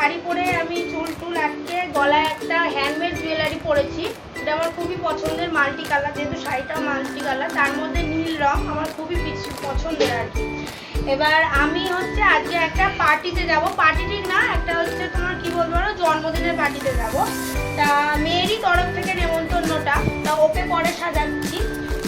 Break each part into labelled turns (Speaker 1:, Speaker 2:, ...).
Speaker 1: শাড়ি পরে আমি চুল টুল আটকে গলায় একটা হ্যান্ডমেড জুয়েলারি পরেছি। এটা আমার খুবই পছন্দের, মাল্টি কালার, যেহেতু শাড়িটাও মাল্টি কালার, তার মধ্যে নীল রং আমার খুবই পছন্দের আর কি। এবার আমি হচ্ছে আজকে একটা পার্টিতে যাব, পার্টি ঠিক না, একটা হচ্ছে তোমার কি বলবো জন্মদিনের পার্টিতে যাব। তা মেয়েরই তরফ থেকে নেমন্তন্নটা, তা ওকে পরে সাজাচ্ছি।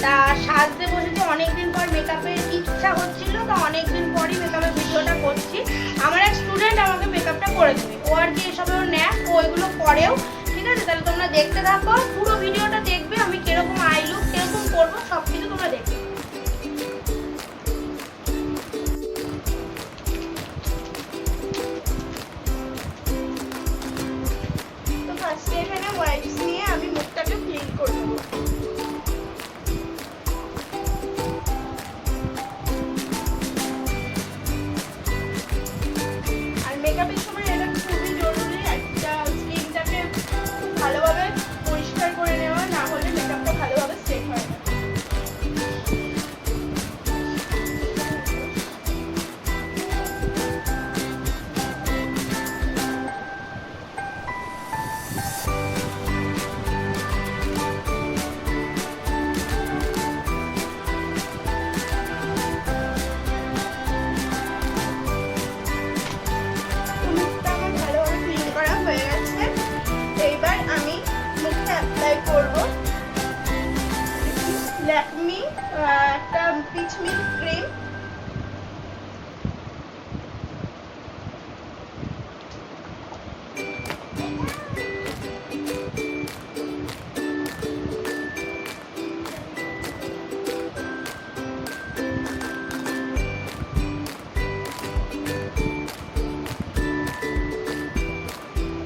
Speaker 1: তা সাজতে বসেছি, অনেকদিন পর মেকআপের ইচ্ছা হচ্ছিল, তা অনেকদিন পরই মেকআপের ভিডিওটা করছি। আমার এক স্টুডেন্ট আমাকে মেকআপটা করে দেবে, ও আর কি এসবের ন্যাক, ও এগুলো করেও। ঠিক আছে, তাহলে তোমরা দেখতে থাকো, পুরো ভিডিওটা দেখবে, আমি কিরকম আই লুক কিরকম করবো সব কিছু তোমরা দেখবে। তো ফার্স্টে এখানে ওয়াইপস নিয়ে আমি মুখটাকে ক্লিন করে নেবো। মেকআপের সময় এটা খুবই জরুরি, একটা স্কিনটাকে ভালোভাবে পরিষ্কার করে নেওয়া, না হলে মেকআপটা ভালোভাবে সেট হয় না। ল্যাকমি একটা পিচ মিল্ক ক্রিম,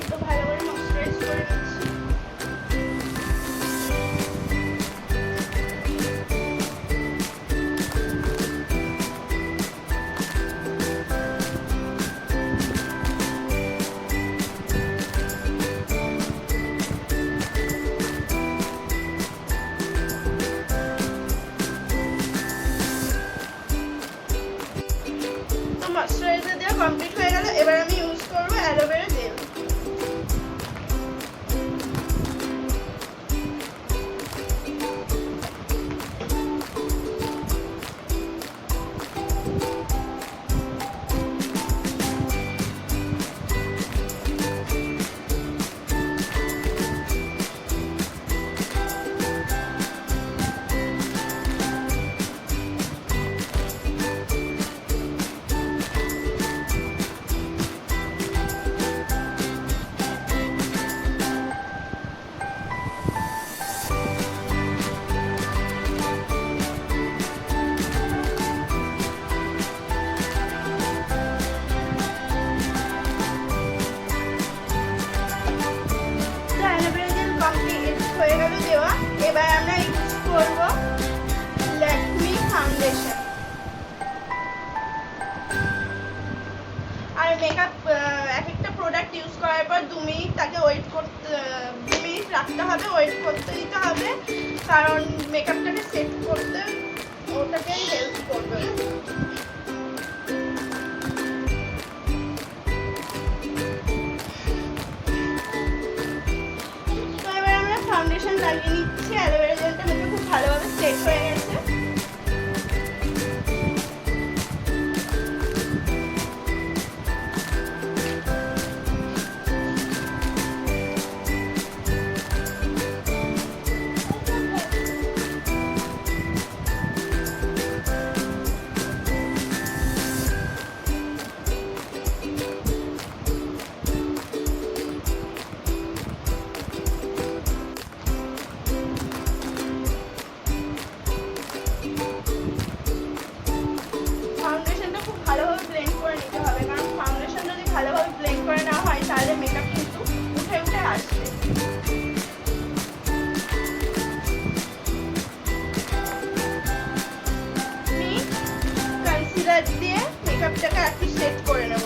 Speaker 1: তো ভালো করে ময়েশ্চারাইজ করে নিচ্ছি। ময়েশ্চারাইজার দেওয়া কমপ্লিট হয়ে গেল, এবার আমি ইউজ করবো অ্যালোভেরা জেল। হয়ে গেল দেওয়া, এবার আমরা ইউজ করব ল্যাকমি ফাউন্ডেশন। আর মেকআপ এক একটা প্রোডাক্ট ইউজ করার পর 2 মিনিট তাকে ওয়েট করতে, 2 মিনিট রাখতে হবে, ওয়েট করতে দিতে হবে, কারণ মেকআপটাকে সেট করতে ওটাকে হেল্প করবে। ফাউন্ডেশন লাগিয়ে নিচ্ছি, অ্যালোভেরা জেলটা মেখে খুব ভালোভাবে সেট হয়ে গেছে। ভালোভাবে ব্লেন্ড করে নেওয়া হয় তাহলে মেকআপ কিন্তু উঠে উঠে আসবে। আমি কনসিলার দিয়ে মেকআপটাকে আর কি সেট করে নেব।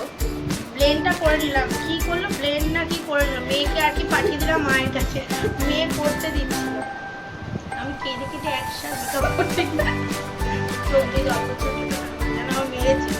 Speaker 1: ব্লেন্ডটা করে নিলাম, কি করলো ব্লেন্ড না কি করে নিলাম, মেয়েকে আর কি পাঠিয়ে দিলাম মায়ের কাছে, মেয়ে করতে দিচ্ছিল, আমি কেটে কেটে একসাথে মেকআপ করতে গেলাম, চোখ দিয়ে জল পড়ছে যেন আমার মেরেছি।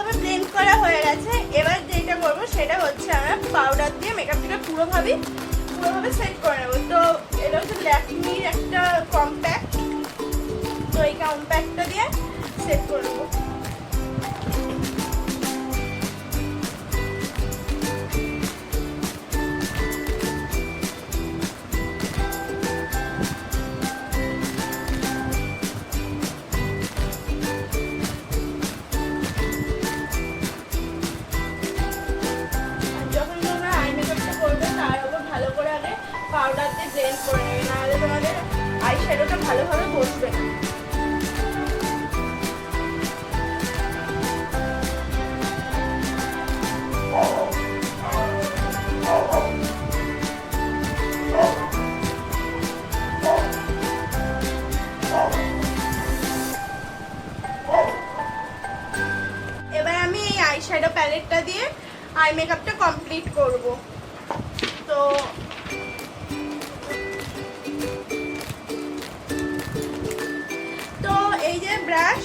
Speaker 2: ভালোভাবে ব্লেন্ড করা হয়ে গেছে। এবার যেটা করবো সেটা হচ্ছে আমরা পাউডার দিয়ে মেকআপটাকে পুরোভাবে সেট করে নেবো। তো এটা হচ্ছে ল্যাকমির একটা কম্প্যাক্ট, তো এই কম্প্যাক্টটা দিয়ে সেট করে নেবো। পাউডার দিয়ে ব্লেন্ড করে নেবে, নাহলে তোমাদের আই শ্যাডোটা ভালোভাবে বসবে না। এবার আমি এই আই শ্যাডো প্যালেটটা দিয়ে আই মেকআপটা কমপ্লিট করব। তো এই যে ব্রাশ,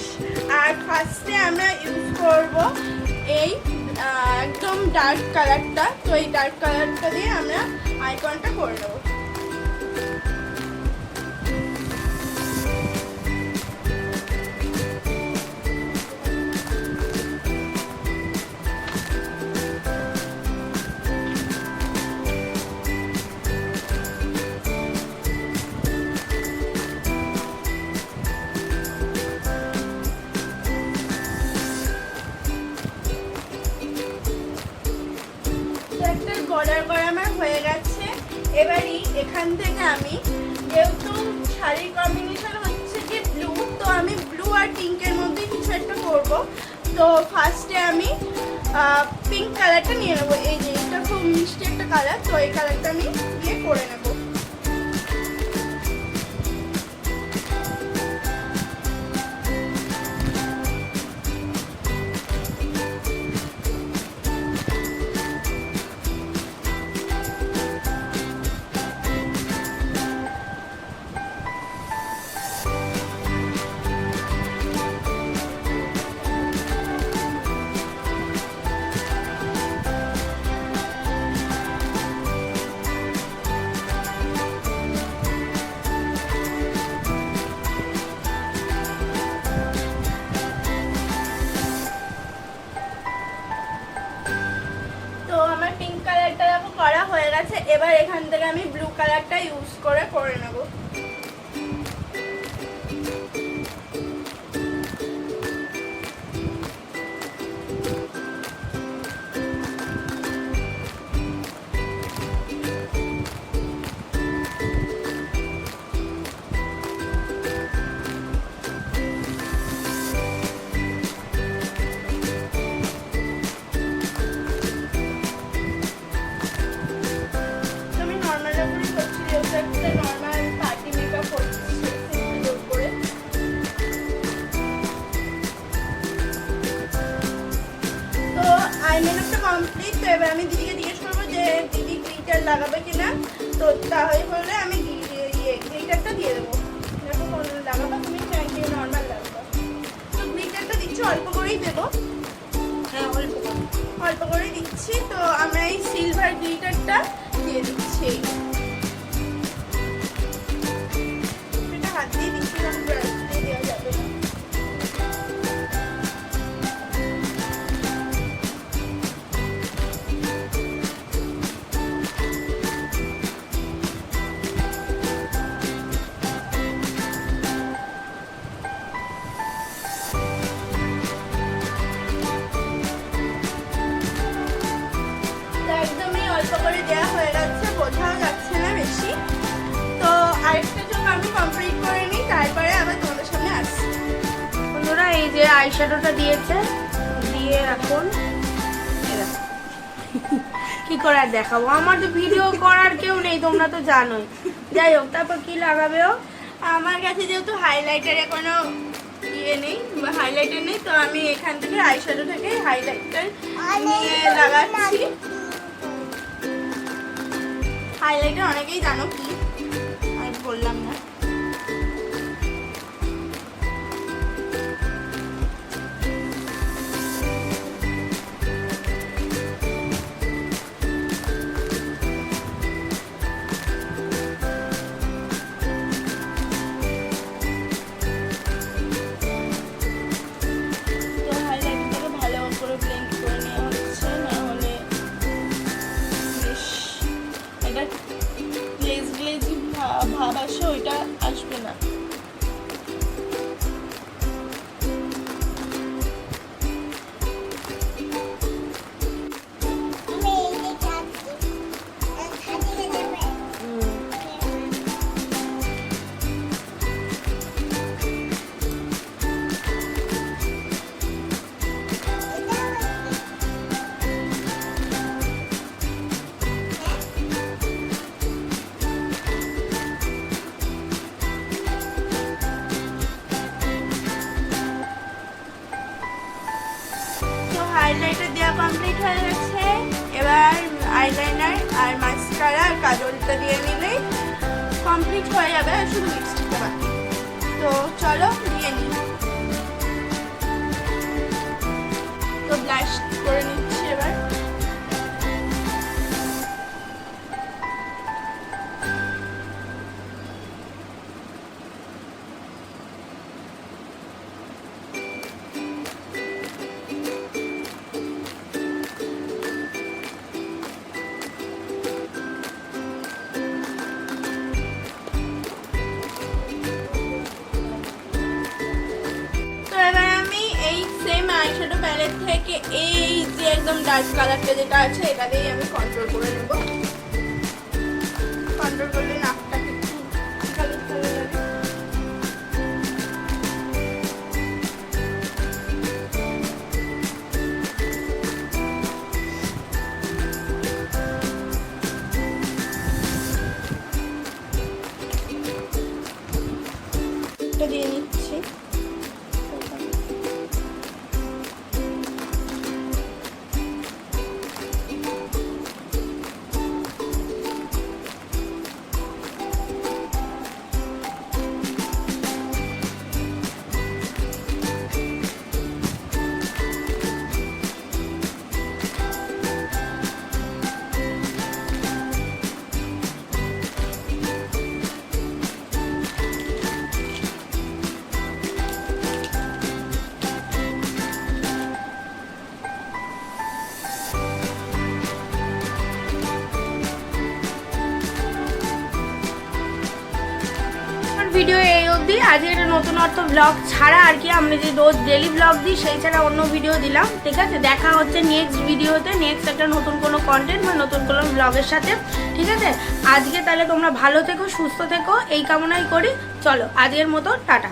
Speaker 2: আর ফার্স্টে আমরা ইউজ করব এই একদম ডার্ক কালারটা। তো এই ডার্ক কালারটা দিয়ে আমরা আইকনটা করে নেব। বর্ডার করা আমার হয়ে গেছে। এবারই এখান থেকে আমি, যেহেতু শাড়ির কম্বিনেশন হচ্ছে কি ব্লু, তো আমি ব্লু আর পিঙ্কের মধ্যে কিছু একটা করবো। তো ফার্স্টে আমি পিঙ্ক কালারটা নিয়ে নেবো। এই যে এটা খুব মিষ্টি একটা কালার, তো এই কালারটা আমি দিয়ে করে নেবো। করা হয়ে গেছে। এবার এখান থেকে আমি ব্লু কালারটা ইউজ করে নেব। কমপ্লিট। তো এবার আমি দিদিকে জিজ্ঞেস করবো যে দিদি গ্লিটার লাগাবে কিনা। তো তাহলে হলে আমি গ্লিটারটা দিয়ে দেবো। দেখো লাগাবো তুমি নাকি নর্মাল লাগাবো? তো গ্লিটারটা দিচ্ছি, অল্প করেই দেবো। হ্যাঁ, অল্প করেই দিচ্ছি। তো আমরা এই সিলভার গ্লিটারটা দিয়ে দিচ্ছি। এটা হাত দিয়ে দিচ্ছি, ব্রাশ দিয়ে দেওয়া যাবে না। অল্প করে দেওয়া হয়ে যাচ্ছে, বোঝাও যাচ্ছে না বেশি। তো আরেকটা চোখ আমি কমপ্লিট করে নিই, তারপরে আবার তোমাদের সামনে আসছি।
Speaker 1: বন্ধুরা এই যে আইশ্যাডোটা দিয়েছে, দিয়ে এখন কি করে আর দেখাবো, আমার তো ভিডিও করার কেউ নেই, তোমরা তো জানোই। যাই হোক, তারপর কি লাগাবে ও?
Speaker 2: আমার কাছে যেহেতু হাইলাইটারে কোনো নেই, হাইলাইটার নেই, তো আমি এখান থেকে আইশ্যাডো থেকে হাইলাইটার নিয়ে লাগাচ্ছি। হাইলাইটার অনেকেই জানো কি, আমি বললাম না। হাইলাইটার দেওয়া কমপ্লিট হয়ে গেছে। এবার আইলাইনার আর মাস্কারা আর কাজলটা দিয়ে নিলেই কমপ্লিট হয়ে যাবে, শুধু লিপস্টিকটা বাকি। তো চলো দিয়ে নিই। তো ব্লাশ করে নিচ্ছি এবার। আইশ্যাডো প্যালেট থেকে এই যে একদম ডার্ক কালারটা যেটা আছে এটা দিয়েই আমি কন্ট্রোল করে নেব। কন্ট্রোল করলে নাকটাকে একটু কালো কালো লাগে। এটা দিয়ে নিচ্ছি।
Speaker 1: ভিডিও এই অবধি। আজকে একটা নতুনত্ব ব্লগ ছাড়া আর কি, আমরা যে রোজ ডেলি ব্লগ দিই সেই ছাড়া অন্য ভিডিও দিলাম। ঠিক আছে, দেখা হচ্ছে নেক্সট ভিডিওতে, নেক্সট একটা নতুন কোনো কন্টেন্ট বা নতুন কোনো ব্লগের সাথে। ঠিক আছে, আজকে তাহলে তোমরা ভালো থেকো, সুস্থ থেকো, এই কামনাই করি। চলো আজকের মতো টাটা।